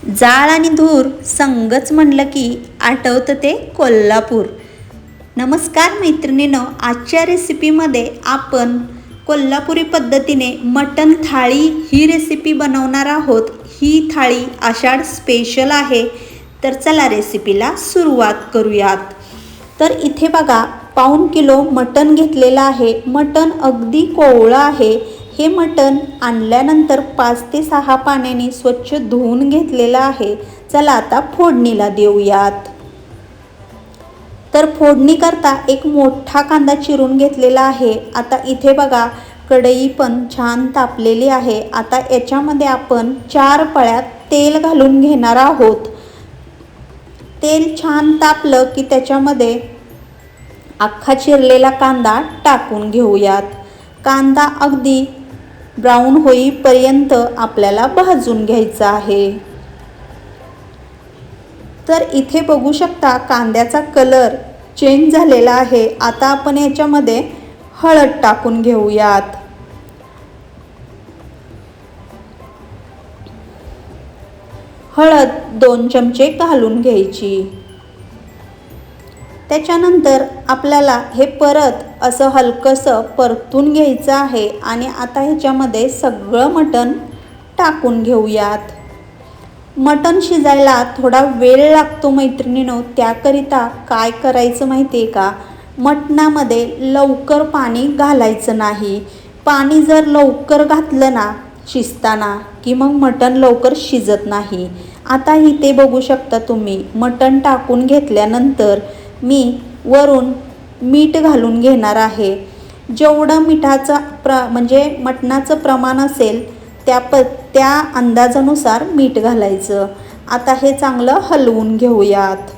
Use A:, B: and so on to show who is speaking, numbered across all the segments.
A: जाळ आणि धूर संगच म्हणलं की आठवतं ते कोल्हापूर. नमस्कार मैत्रिणींनो, आजच्या रेसिपीमध्ये आपण कोल्हापुरी पद्धतीने मटण थाळी ही रेसिपी बनवणार आहोत. ही थाळी आषाढ स्पेशल आहे. तर चला रेसिपीला सुरुवात करूयात. तर इथे बघा, पाऊण किलो मटण घेतलेलं आहे. मटण अगदी कोवळं आहे. हे मटण आणल्यानंतर 5 ते 6 पाण्याने स्वच्छ धुवून घेतलेलं आहे. चला आता फोडणीला देऊयात. तर फोडणी करता एक मोठा कांदा चिरून घेतलेला आहे. आता इथे बघा, कढई पण छान तापलेली आहे. आता याच्यामध्ये आपण 4 पळ्यात तेल घालून घेणार आहोत. तेल छान तापलं की त्याच्यामध्ये अख्खा चिरलेला कांदा टाकून घेऊयात. कांदा अगदी ब्राऊन होईपर्यंत आपल्याला भाजून घ्यायचा आहे. तर इथे बघू शकता, कांद्याचा कलर चेंज झालेला आहे. आता आपण याच्यामध्ये हळद टाकून घेऊयात. हळद 2 चमचे घालून घ्यायची. त्याच्यानंतर आपल्याला हे परत असं हलकंसं परतून घ्यायचं आहे. आणि आता ह्याच्यामध्ये सगळं मटण टाकून घेऊयात. मटण शिजायला थोडा वेळ लागतो मैत्रिणींनो. त्याकरिता काय करायचं माहिती आहे का, मटणामध्ये लवकर पाणी घालायचं नाही. पाणी जर लवकर घातलं ना शिजताना की मग मटण लवकर शिजत नाही. आता इथे बघू शकता तुम्ही, मटण टाकून घेतल्यानंतर मी वरून मीठ घालून घेणार आहे. जेवढं मिठाचं म्हणजे मटणाचं प्रमाण असेल त्या अंदाजानुसार मीठ घालायचं. आता हे चांगलं हलवून घेऊयात.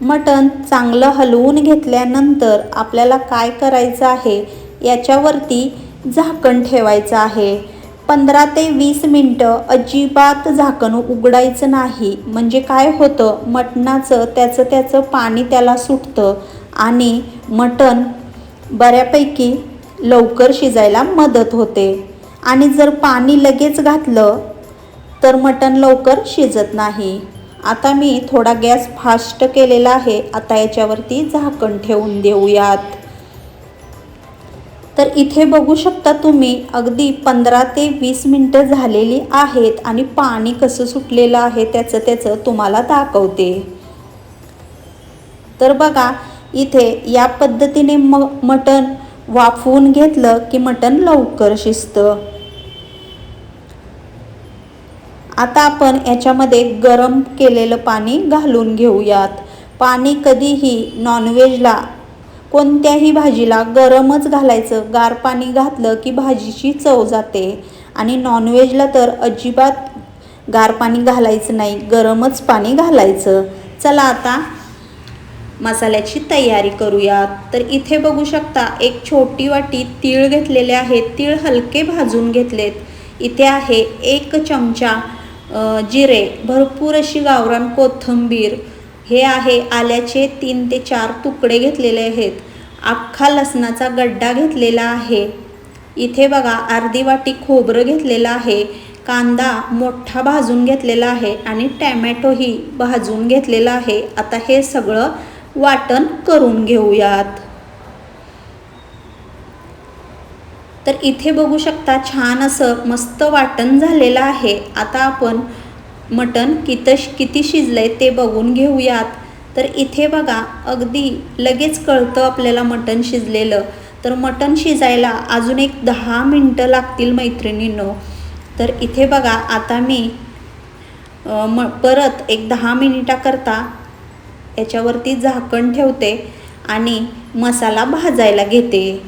A: मटण चांगलं हलवून घेतल्यानंतर आपल्याला काय करायचं आहे, याच्यावरती झाकण ठेवायचं आहे. 15 ते 20 मिनटं अजिबात झाकण उघडायचं नाही. म्हणजे काय होतं, मटणाचं त्याचं पाणी त्याला सुटतं आणि मटण बऱ्यापैकी लवकर शिजायला मदत होते. आणि जर पाणी लगेच घातलं तर मटण लवकर शिजत नाही. आता मी थोडा गॅस फास्ट केलेला आहे. आता याच्यावरती झाकण ठेवून देऊयात. तर इथे बघू शकता तुम्ही, अगदी 15 ते 20 मिनटं झालेली आहेत आणि पाणी कसं सुटलेलं आहे त्याचं तुम्हाला दाखवते. तर बघा, इथे या पद्धतीने मटण वाफवून घेतलं की मटण लवकर शिजतं. आता आपण याच्यामध्ये गरम केलेलं पाणी घालून घेऊयात. पाणी कधीही नॉनव्हेजला कोणत्याही भाजीला गरमच घालायचं. गार पाणी घातलं की भाजीची चव जाते. आणि नॉनव्हेजला तर अजिबात गार पाणी घालायचं नाही, गरमच पाणी घालायचं. चला आता मसाल्याची तयारी करूयात. तर इथे बघू शकता, एक छोटी वाटी तीळ घेतलेले आहेत. तीळ हलके भाजून घेतलेत. इथे आहे 1 चमचा जिरे, भरपूर अशी गावरान कोथिंबीर, हे आहे आल्याचे 3 ते 4 तुकडे घेतलेले आहेत. अख्खा लसणाचा गड्डा घेतलेला आहे. इथे बघा, अर्धी वाटी खोबरं घेतलेलं आहे. कांदा मोठा भाजून घेतलेला आहे आणि टॅमॅटोही भाजून घेतलेला आहे. आता हे सगळं वाटण करून घेऊयात. तर इथे बघू शकता, छान असं मस्त वाटण झालेलं आहे. आता आपण मटण किती शिजलंय ते बघून घेऊयात. तर इथे बघा, अगदी लगेच कळतं आपल्याला मटण शिजलेलं. तर मटण शिजायला अजून एक 10 मिनटं लागतील मैत्रिणींनो. तर इथे बघा, आता मी परत एक 10 मिनिटाकरता याच्यावरती झाकण ठेवते आणि मसाला भाजायला घेते.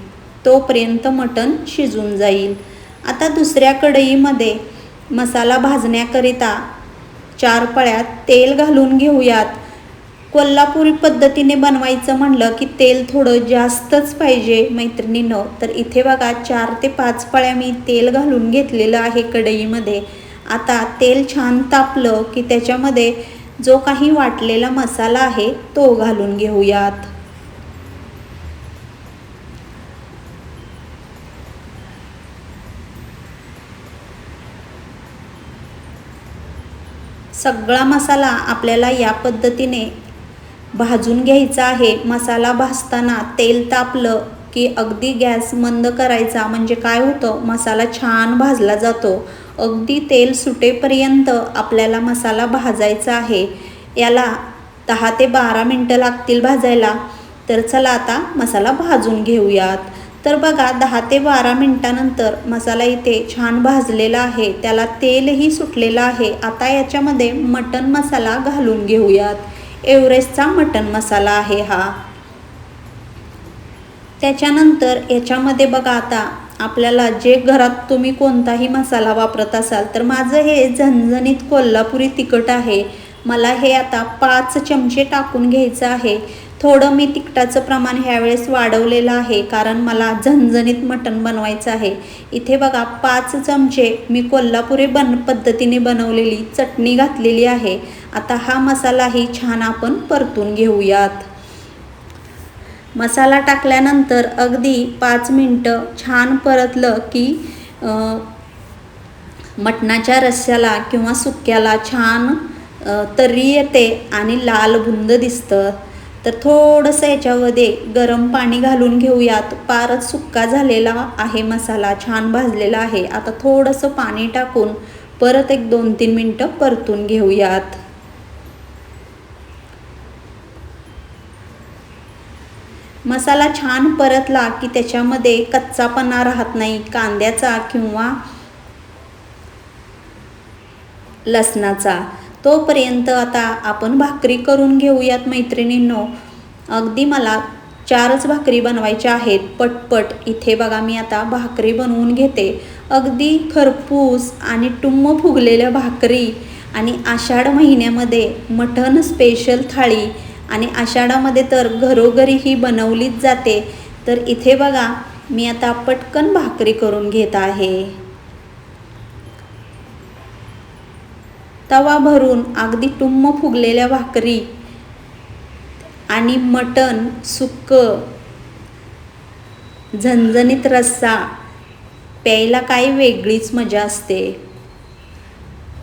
A: तोपर्यंत मटण शिजून जाईल. आता दुसऱ्या कढईमध्ये मसाला भाजण्याकरिता 4 पळ्यात तेल घालून घेऊयात. कोल्हापुरी पद्धतीने बनवायचं म्हणलं की तेल थोडं जास्तच पाहिजे मैत्रिणींनो. तर इथे बघा, 4 ते 5 पळ्या मी तेल घालून घेतलेलं आहे कढईमध्ये. आता तेल छान तापलं की त्याच्यामध्ये जो काही वाटलेला मसाला आहे तो घालून घेऊयात. सगळा मसाला आपल्याला या पद्धतीने भाजून घ्यायचा आहे. मसाला भाजताना तेल तापलं की अगदी गॅस मंद करायचा, म्हणजे काय होतं, मसाला छान भाजला जातो. अगदी तेल सुटेपर्यंत आपल्याला मसाला भाजायचा आहे. याला 10 ते 12 मिनटं लागतील भाजायला. तर चला आता मसाला भाजून घेऊयात. तर बघा 10 ते 12 मिनटानंतर मसाला इथे छान भाजलेला आहे, त्याला तेलही सुटलेलं आहे. आता याच्यामध्ये मटण मसाला घालून घेऊयात. एव्हरेस्टचा मटण मसाला आहे हा. त्याच्यानंतर याच्यामध्ये बघा आता आपल्याला जे घरात तुम्ही कोणताही मसाला वापरत असाल, तर माझं हे झणझणीत कोल्हापुरी तिखट आहे. मला हे आता 5 चमचे टाकून घ्यायचं आहे. थोडं मी तिखटाचं प्रमाण ह्यावेळेस वाढवलेलं आहे, कारण मला झणझणीत मटण बनवायचं आहे. इथे बघा 5 चमचे मी कोल्हापुरी पद्धतीने बनवलेली चटणी घातलेली आहे. आता हा मसालाही छान आपण परतून घेऊयात. मसाला टाकल्यानंतर अगदी 5 मिनटं छान परतलं की मटणाच्या रस्स्याला किंवा सुक्याला छान तर्री येते आणि लाल बुंद दिसतं. तर थोडंसं याच्यामध्ये गरम पाणी घालून घेऊयात. फारच सुक्का झालेला आहे मसाला, छान भाजलेला आहे. आता थोडंसं पाणी टाकून परत एक 2-3 मिनटं परतून घेऊयात. मसाला छान परतला की त्याच्यामध्ये कच्चापणा राहत नाही कांद्याचा किंवा लसणाचा. तोपर्यंत आता आपण भाकरी करून घेऊयात मैत्रिणींनो. अगदी मला 4च भाकरी बनवायच्या आहेत पटपट. इथे बघा मी आता भाकरी बनवून घेते. अगदी खरपूस आणि टुम्म फुगलेल्या भाकरी. आणि आषाढ महिन्यामध्ये मटण स्पेशल थाळी, आणि आषाढामध्ये तर घरोघरी ही बनवलीच जाते. तर इथे बघा मी आता पटकन भाकरी करून घेत आहे. तवा भरून अगदी टुम्म फुगलेल्या भाकरी आणि मटण सुक्कं झणझणीत रस्सा प्यायला काही वेगळीच मजा असते.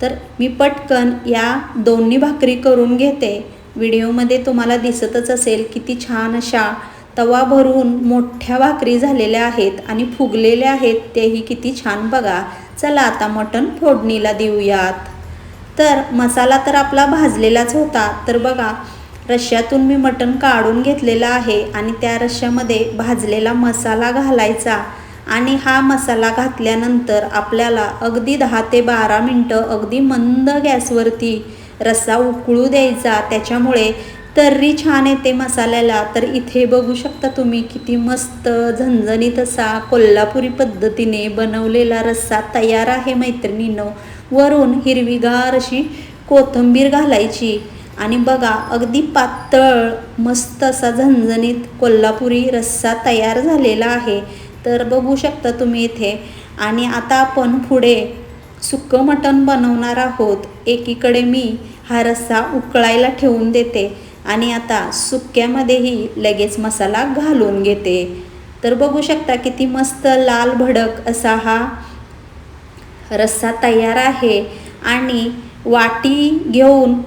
A: तर मी पटकन या दोन्ही भाकरी करून घेते. व्हिडिओमध्ये तुम्हाला दिसतच असेल किती छान अशा तवा भरून मोठ्या भाकरी झालेल्या आहेत आणि फुगलेल्या आहेत, तेही किती छान बघा. चला आता मटण फोडणीला देऊयात. तर मसाला तर आपला भाजलेलाच होता. तर बघा रश्श्यातून मी मटण काढून घेतलेलं आहे आणि त्या रश्श्यामध्ये भाजलेला मसाला घालायचा. आणि हा मसाला घातल्यानंतर आपल्याला अगदी 10 ते 12 मिनटं अगदी मंद गॅसवरती रस्सा उकळू द्यायचा. त्याच्यामुळे तर्री छान येते मसाल्याला. तर इथे बघू शकता तुम्ही किती मस्त झणझणीत असा कोल्हापुरी पद्धतीने बनवलेला रस्सा तयार आहे मैत्रिणींनो. वरून हिरवीगार अशी कोथिंबीर घालायची आणि बघा अगदी पातळ मस्त असा झणझणीत कोल्हापुरी रस्सा तयार झालेला आहे. तर बघू शकता तुम्ही इथे. आणि आता आपण पुढे सुक्कं मटण बनवणार आहोत. एकीकडे मी हा रस्सा उकळायला ठेवून देते आणि आता सुक्यामध्येही लगेच मसाला घालून घेते. तर बघू शकता किती मस्त लाल भडक असा हा रस्सा तयार आहे. आणि वाटी घेऊन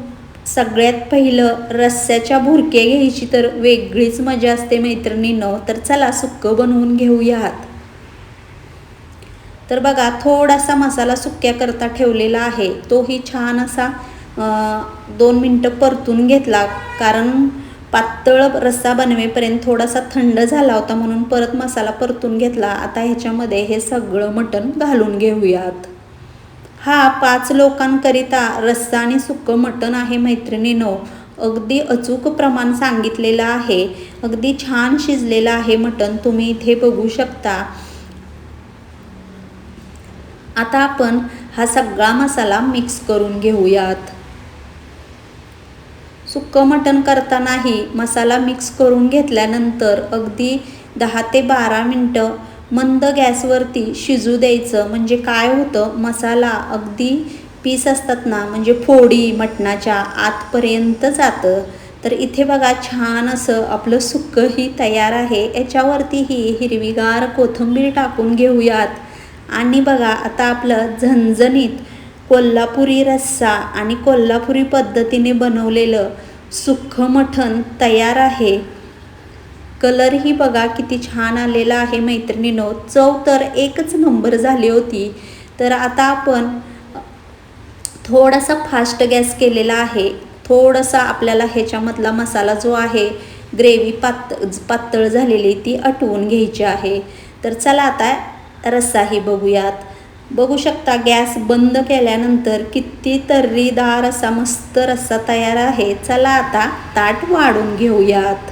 A: सगळ्यात पहिलं रस्स्याच्या भुरके घ्यायची तर वेगळीच मजा असते मैत्रिणींनो. तर चला सुक्कं बनवून घेऊयात. तर बघा थोडासा मसाला सुक्याकरता ठेवलेला आहे, तोही छान असा 2 मिनटं परतून घेतला, कारण पातळ रस्सा बनवेपर्यंत थोडासा थंड झाला होता म्हणून परत मसाला परतून घेतला. आता ह्याच्यामध्ये हे सगळं मटण घालून घेऊयात. हा 5 लोकांकरिता रस्सा आणि सुक्कं मटण आहे मैत्रिणींनो. अगदी अचूक प्रमाण सांगितलेलं आहे. अगदी छान शिजलेलं आहे मटण, तुम्ही इथे बघू शकता. आता आपण हा सगळा मसाला मिक्स करून घेऊयात. सुक्कं मटण करतानाही मसाला मिक्स करून घेतल्यानंतर अगदी 10 ते 12 मिनटं मंद गॅसवरती शिजू द्यायचं. म्हणजे काय होतं, मसाला अगदी पीस असतात ना, म्हणजे फोडी मटणाच्या आतपर्यंत जातं. तर इथे बघा छान असं आपलं सुक्कंही तयार आहे. याच्यावरतीही हिरवीगार कोथिंबीर टाकून घेऊयात. आणि बघा आता आपलं झणझणीत कोल्हापुरी रस्सा आणि कोल्हापुरी पद्धतीने बनवलेलं सुक्कं मटण तयार आहे. कलरही बघा किती छान आलेला आहे मैत्रिणींनो. चव तर एकच नंबर झाली होती. तर आता आपण थोडासा फास्ट गॅस केलेला आहे. थोडासा आपल्याला ह्याच्यामधला मसाला जो आहे, ग्रेव्ही पातळ झालेली ती आटवून घ्यायची आहे. तर चला आता रस्साही बघूयात. बघू शकता गॅस बंद केल्यानंतर किती तर्रीदार असा मस्त रस्सा तयार आहे. चला आता ताट वाढून घेऊयात.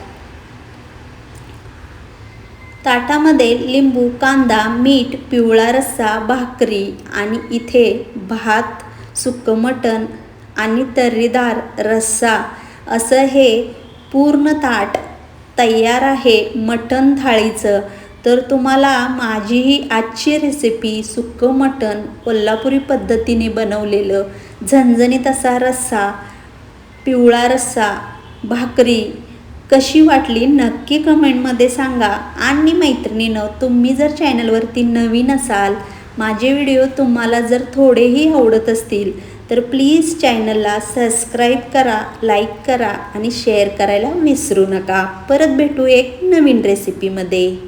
A: ताटामध्ये लिंबू, कांदा, मीठ, पिवळा रस्सा, भाकरी आणि इथे भात, सुक्कं मटण आणि तर्रीदार रस्सा असं हे पूर्ण ताट तयार आहे मटण थाळीचं. तर तुम्हाला माझी ही आजची रेसिपी सुक्कं मटण कोल्हापुरी पद्धतीने बनवलेलं झणझणीत असा रस्सा, पिवळा रस्सा, भाकरी कशी वाटली नक्की कमेंटमध्ये सांगा. आणि मैत्रिणींनो, तुम्ही जर चॅनलवरती नवीन असाल, माझे व्हिडिओ तुम्हाला जर थोडेही आवडत असतील तर प्लीज चॅनलला सबस्क्राईब करा, लाईक करा आणि शेअर करायला विसरू नका. परत भेटू एक नवीन रेसिपीमध्ये.